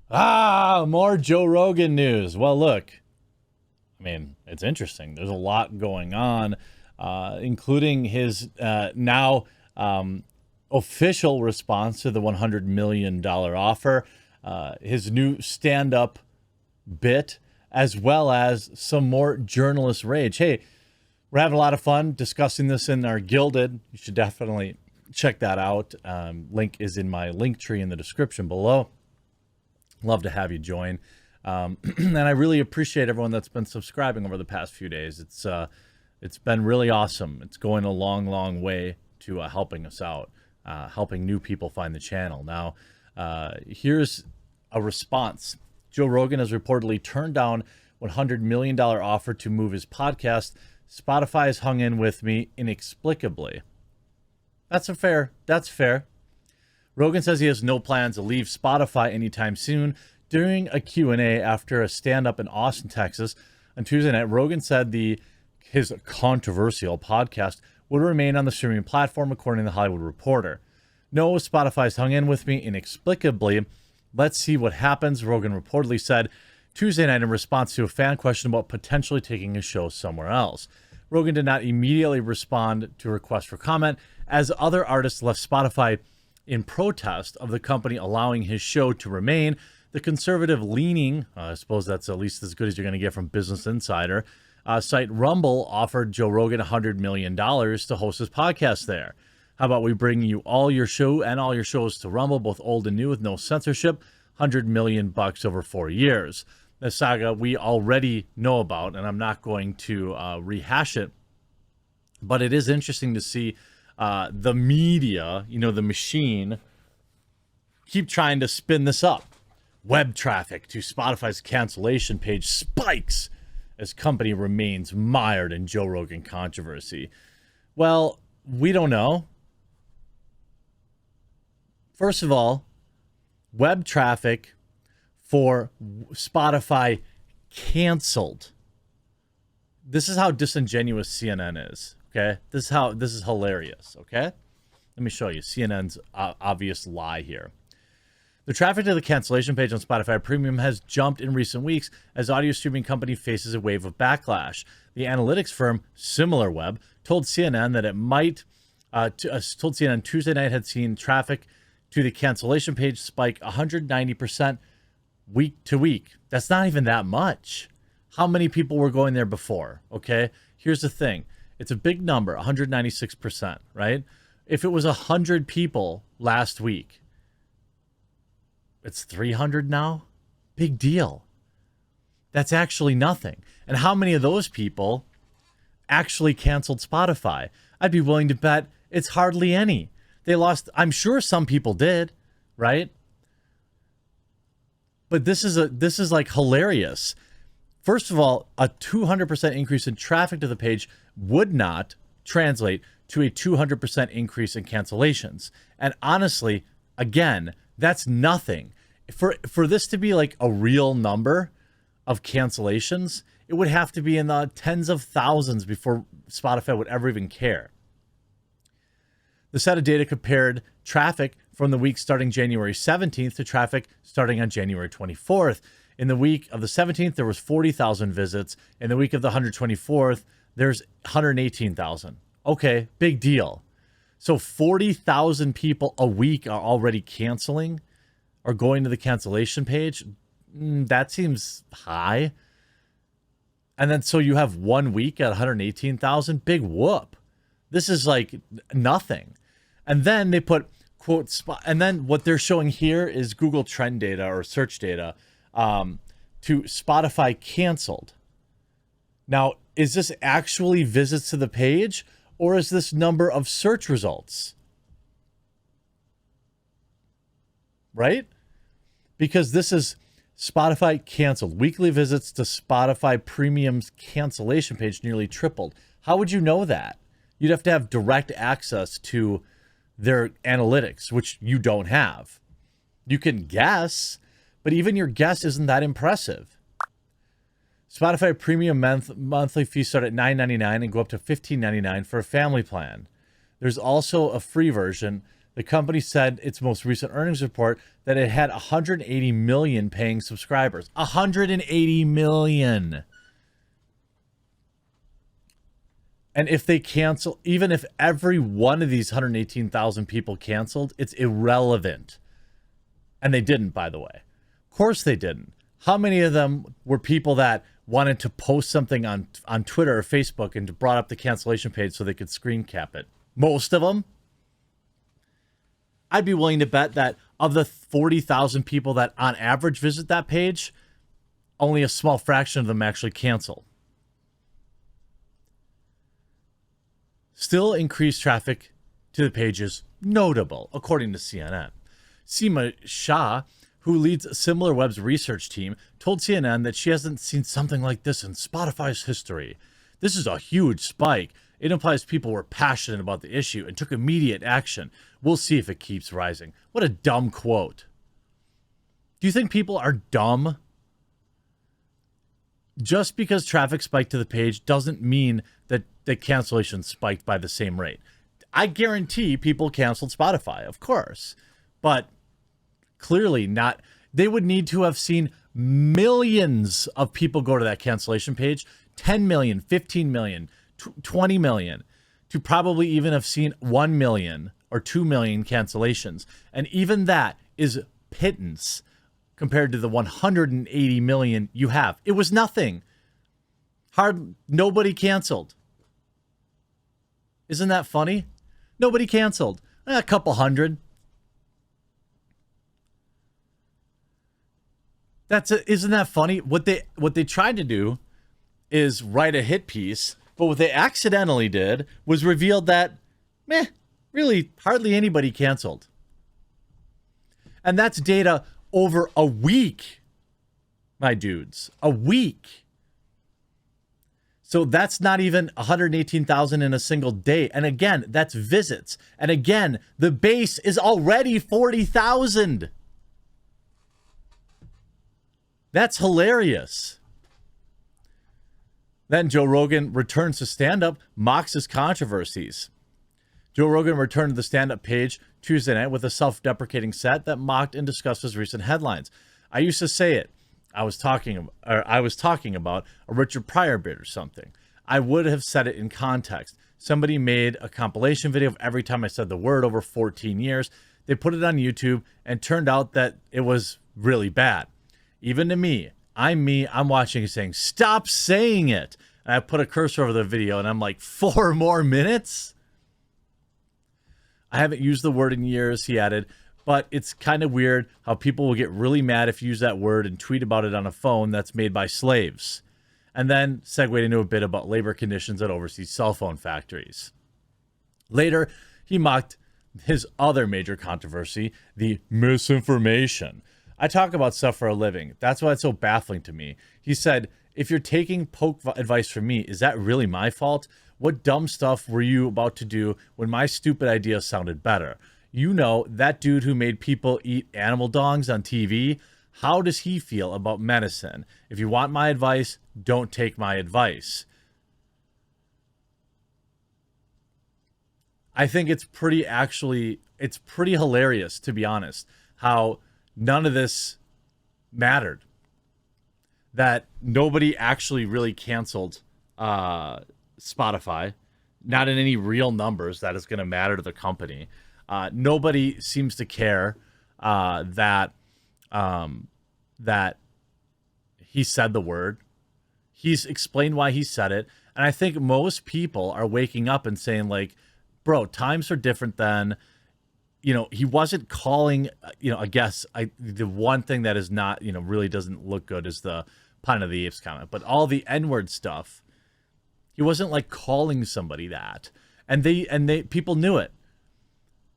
More Joe Rogan news. Well, look, I mean, it's interesting. There's a lot going on, including his now official response to the $100 million offer, his new stand-up bit, as well as some more journalist rage. Hey, we're having a lot of fun discussing this in our Gilded. You should definitely check that out. Link is in my link tree in the description below. Love to have you join. And I really appreciate everyone that's been subscribing over the past few days. It's been really awesome. It's going a long, long way to helping us out, helping new people find the channel. Now, here's a response. Joe Rogan has reportedly turned down $100 million offer to move his podcast. Spotify has hung in with me inexplicably. That's fair. Rogan says he has no plans to leave Spotify anytime soon. During a Q&A after a stand-up in Austin, Texas, on Tuesday night, Rogan said his controversial podcast would remain on the streaming platform, according to The Hollywood Reporter. No, Spotify's hung in with me inexplicably. Let's see what happens, Rogan reportedly said Tuesday night in response to a fan question about potentially taking his show somewhere else. Rogan did not immediately respond to a request for comment, as other artists left Spotify in protest of the company allowing his show to remain. The conservative-leaning, I suppose that's at least as good as you're going to get from Business Insider, site Rumble offered Joe Rogan $100 million to host his podcast there. How about we bring you all your shows to Rumble, both old and new, with no censorship, $100 million over 4 years. The saga we already know about, and I'm not going to rehash it, but it is interesting to see the media, the machine, keep trying to spin this up. Web traffic to Spotify's cancellation page spikes as company remains mired in Joe Rogan controversy. Well, we don't know. First of all, web traffic for Spotify canceled. This is how disingenuous CNN is. Okay, this is hilarious. Okay, let me show you CNN's obvious lie here. The traffic to the cancellation page on Spotify Premium has jumped in recent weeks as audio streaming company faces a wave of backlash. The analytics firm SimilarWeb told CNN that it told CNN Tuesday night had seen traffic to the cancellation page spike 190% week to week. That's not even that much. How many people were going there before? Okay, here's the thing. It's a big number, 196%, right? If it was 100 people last week, it's 300 now? Big deal. That's actually nothing. And how many of those people actually canceled Spotify? I'd be willing to bet it's hardly any. They lost, I'm sure some people did, right? But this is like hilarious. First of all, a 200% increase in traffic to the page would not translate to a 200% increase in cancellations. And honestly, again, that's nothing. For this to be like a real number of cancellations, it would have to be in the tens of thousands before Spotify would ever even care. The set of data compared traffic from the week starting January 17th to traffic starting on January 24th. In the week of the 17th, there was 40,000 visits. In the week of the 124th, there's 118,000. Okay, big deal. So 40,000 people a week are already canceling or going to the cancellation page. That seems high. And then so you have 1 week at 118,000. Big whoop. This is like nothing. And then they put quote spot. And then what they're showing here is Google trend data or search data to Spotify canceled. Now, is this actually visits to the page, or is this number of search results? Right? Because this is Spotify canceled. Weekly visits to Spotify Premium's cancellation page nearly tripled. How would you know that? You'd have to have direct access to their analytics, which you don't have. You can guess, but even your guess isn't that impressive. Spotify Premium monthly fees start at $9.99 and go up to $15.99 for a family plan. There's also a free version The company said its most recent earnings report that it had 180 million paying subscribers. 180 million. And if they cancel, even if every one of these 118,000 people canceled, it's irrelevant. And they didn't, by the way. Of course they didn't. How many of them were people that wanted to post something on Twitter or Facebook and brought up the cancellation page so they could screen cap it? Most of them. I'd be willing to bet that of the 40,000 people that on average visit that page, only a small fraction of them actually cancel. Still, increased traffic to the page is notable, according to CNN. Seema Shah, who leads SimilarWeb's research team, told CNN that she hasn't seen something like this in Spotify's history. This is a huge spike. It implies people were passionate about the issue and took immediate action. We'll see if it keeps rising. What a dumb quote. Do you think people are dumb? Just because traffic spiked to the page doesn't mean that the cancellation spiked by the same rate. I guarantee people canceled Spotify, of course. But clearly not. They would need to have seen millions of people go to that cancellation page. 10 million, 15 million, 20 million. To probably even have seen 1 million or 2 million cancellations. And even that is pittance compared to the 180 million you have. It was nothing. Nobody canceled. Isn't that funny? Nobody canceled. A couple hundred. Isn't that funny? What they tried to do is write a hit piece, but what they accidentally did was revealed that, really hardly anybody canceled. And that's data over a week, my dudes. A week. So that's not even 118,000 in a single day. And again, that's visits. And again, the base is already 40,000. That's hilarious. Then Joe Rogan returns to stand-up, mocks his controversies. Joe Rogan returned to the stand-up page Tuesday night with a self-deprecating set that mocked and discussed his recent headlines. I used to say it. I was talking about a Richard Pryor bit or something. I would have said it in context. Somebody made a compilation video of every time I said the word over 14 years. They put it on YouTube and turned out that it was really bad. Even to me, I'm watching and saying, stop saying it. And I put a cursor over the video and I'm like, 4 more minutes? I haven't used the word in years, he added, but it's kind of weird how people will get really mad if you use that word and tweet about it on a phone that's made by slaves. And then segued into a bit about labor conditions at overseas cell phone factories. Later, he mocked his other major controversy, the misinformation. I talk about stuff for a living. That's why it's so baffling to me. He said, if you're taking poke advice from me, is that really my fault? What dumb stuff were you about to do when my stupid idea sounded better? You know, that dude who made people eat animal dongs on TV, how does he feel about medicine? If you want my advice, don't take my advice. I think it's pretty hilarious, to be honest, how none of this mattered. That nobody actually really canceled Spotify, not in any real numbers that is going to matter to the company. Nobody seems to care that he said the word. He's explained why he said it. And I think most people are waking up and saying, like, bro, times are different than, he wasn't calling, I guess the one thing that is not, really doesn't look good is the Planet of the Apes comment. But all the N-word stuff, he wasn't like calling somebody that. And people knew it.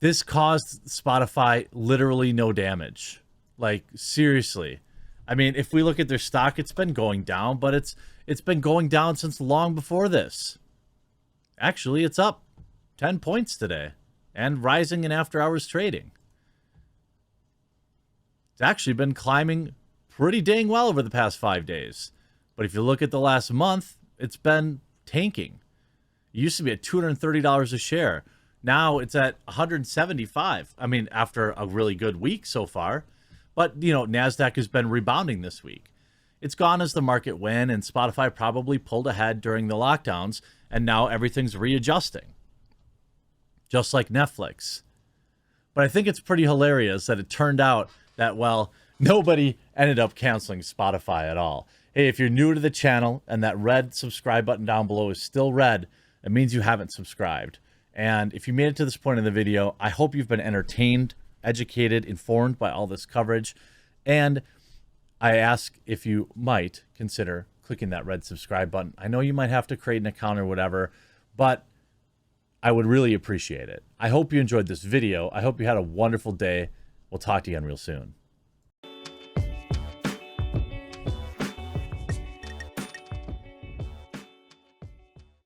This caused Spotify literally no damage. Like, seriously. I mean, if we look at their stock, it's been going down, but it's been going down since long before this. Actually, it's up 10 points today and rising in after-hours trading. It's actually been climbing pretty dang well over the past 5 days. But if you look at the last month, it's been tanking. It used to be at $230 a share. Now it's at 175. I mean, after a really good week so far. But, you know, NASDAQ has been rebounding this week. It's gone as the market went, and Spotify probably pulled ahead during the lockdowns, and now everything's readjusting. Just like Netflix. But I think it's pretty hilarious that it turned out that, well, nobody ended up canceling Spotify at all. Hey, if you're new to the channel and that red subscribe button down below is still red, it means you haven't subscribed. And if you made it to this point in the video, I hope you've been entertained, educated, informed by all this coverage. And I ask if you might consider clicking that red subscribe button. I know you might have to create an account or whatever, but I would really appreciate it. I hope you enjoyed this video. I hope you had a wonderful day. We'll talk to you again real soon.